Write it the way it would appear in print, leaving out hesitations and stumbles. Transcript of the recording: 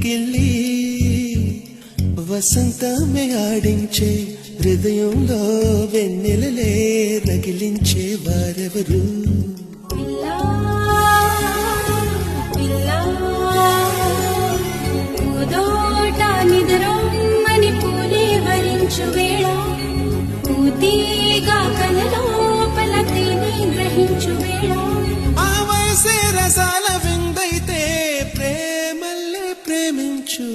గిల్లి వసంతమే ఆడించే హృదయంలో వెన్నెలలే రగిలించే వారెవరు నిద్రమ్మని పూలే వరించు వేళ పూతీగా కలలోపల తేని గ్రహించు వేళ ఆ వయసే రసాల విందైతే ప్రేమల్లే ప్రేమించు